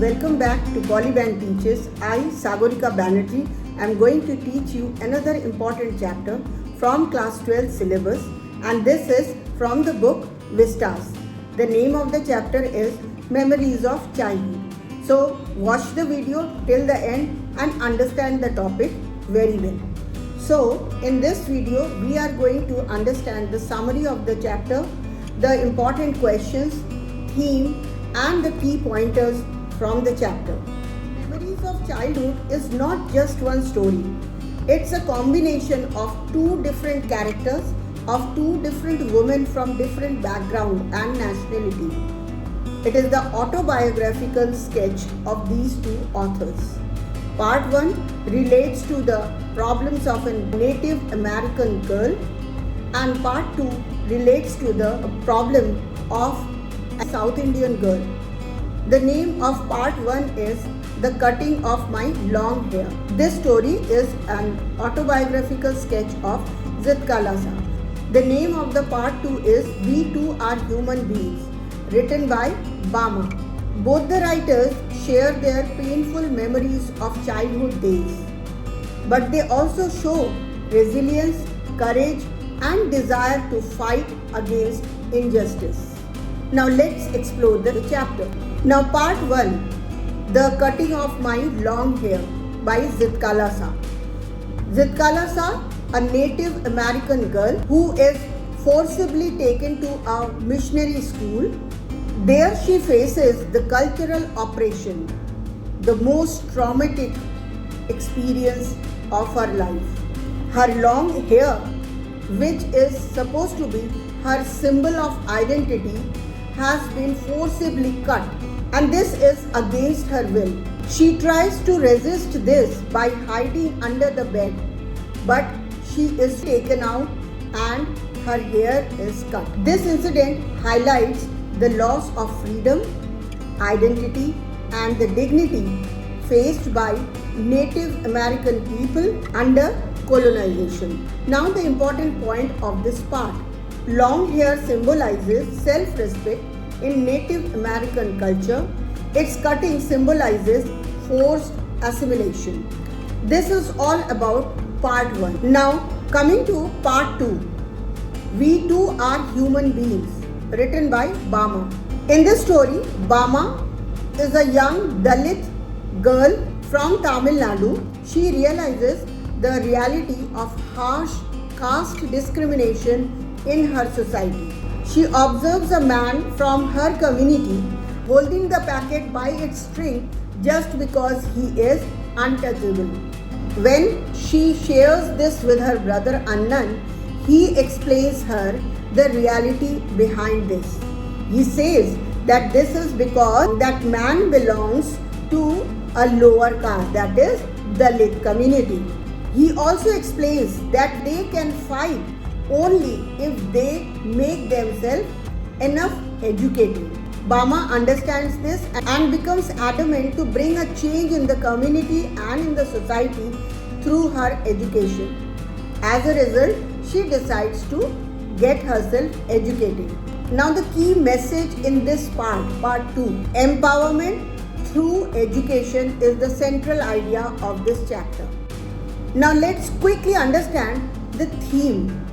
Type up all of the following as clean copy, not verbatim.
Welcome back to Polybank Teaches. I, Sagorika Banerjee, am going to teach you another important chapter from class 12 syllabus, and this is from the book Vistas. The name of the chapter is Memories of Childhood. So watch the video till the end and understand the topic very well. So in this video we are going to understand the summary of the chapter, the important questions, theme and the key pointers from the chapter. Memories of Childhood is not just one story. It's a combination of two different characters of two different women from different background and nationality. It is the autobiographical sketch of these two authors. Part 1 relates to the problems of a Native American girl, and Part 2 relates to the problem of a South Indian girl. The name of Part 1 is The Cutting of My Long Hair. This story is an autobiographical sketch of Zitkalasa. The name of the Part 2 is We Too Are Human Beings, written by Bama. Both the writers share their painful memories of childhood days, but they also show resilience, courage, and desire to fight against injustice. Now let's explore the chapter. Now Part 1, The Cutting of My Long Hair by Zitkalasa. Zitkalasa, a Native American girl who is forcibly taken to a missionary school. There she faces the cultural oppression, the most traumatic experience of her life. Her long hair, which is supposed to be her symbol of identity, has been forcibly cut, and this is against her will. She tries to resist this by hiding under the bed, but she is taken out and her hair is cut. This incident highlights the loss of freedom, identity, and the dignity faced by Native American people under colonization. Now the important point of this part. Long hair symbolizes self-respect in Native American culture. Its cutting symbolizes forced assimilation. This is all about Part 1. Now coming to Part 2. We Too Are Human Beings, written by Bama. In this story, Bama is a young Dalit girl from Tamil Nadu. She realizes the reality of harsh caste discrimination in her society. She observes a man from her community holding the packet by its string just because he is untouchable. When she shares this with her brother Annan, he explains her the reality behind this. He says that this is because that man belongs to a lower caste, that is Dalit community. He also explains that they can fight only if they make themselves enough educated. Bama understands this and becomes adamant to bring a change in the community and in the society through her education. As a result, she decides to get herself educated. Now the key message in this part 2, empowerment through education, is the central idea of this chapter. Now let's quickly understand the theme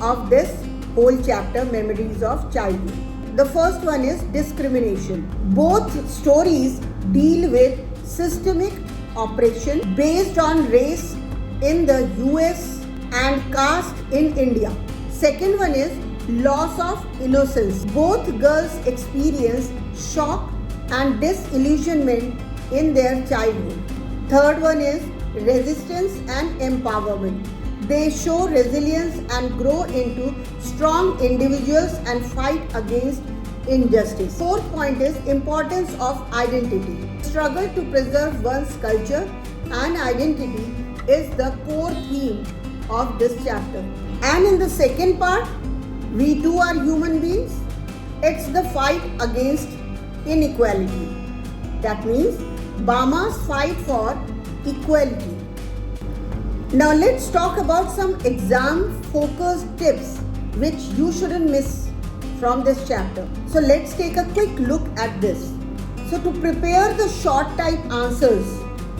of this whole chapter, Memories of Childhood. The first one is discrimination. Both stories deal with systemic oppression based on race in the US and caste in India. Second one is loss of innocence. Both girls experience shock and disillusionment in their childhood. Third one is resistance and empowerment. They show resilience and grow into strong individuals and fight against injustice. Fourth point is importance of identity. Struggle to preserve one's culture and identity is the core theme of this chapter. And in the second part, We Too Are Human Beings, it's the fight against inequality. That means Bama's fight for equality. Now let's talk about some exam focused tips which you shouldn't miss from this chapter. So let's take a quick look at this. So So to prepare the short type answers,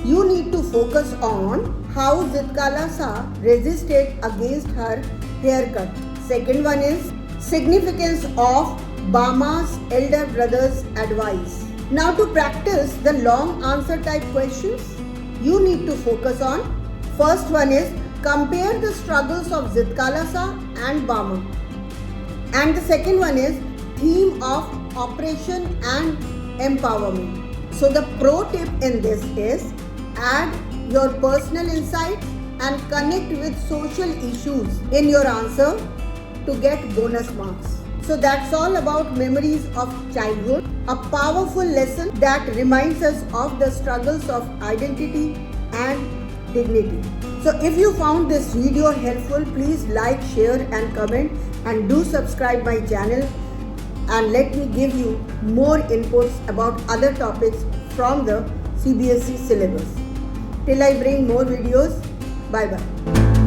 you need to focus on how Zitkalasa resisted against her haircut. Second one is significance of Bama's elder brother's advice. Now to practice the long answer type questions, you need to focus on first one is compare the struggles of Zitkalasa and Bama. And the second one is theme of operation and empowerment. So the pro tip in this is add your personal insights and connect with social issues in your answer to get bonus marks. So that's all about memories of childhood, a powerful lesson that reminds us of the struggles of identity and dignity. So if you found this video helpful, please like, share and comment, and do subscribe my channel, and let me give you more inputs about other topics from the CBSE syllabus. Till I bring more videos, bye bye.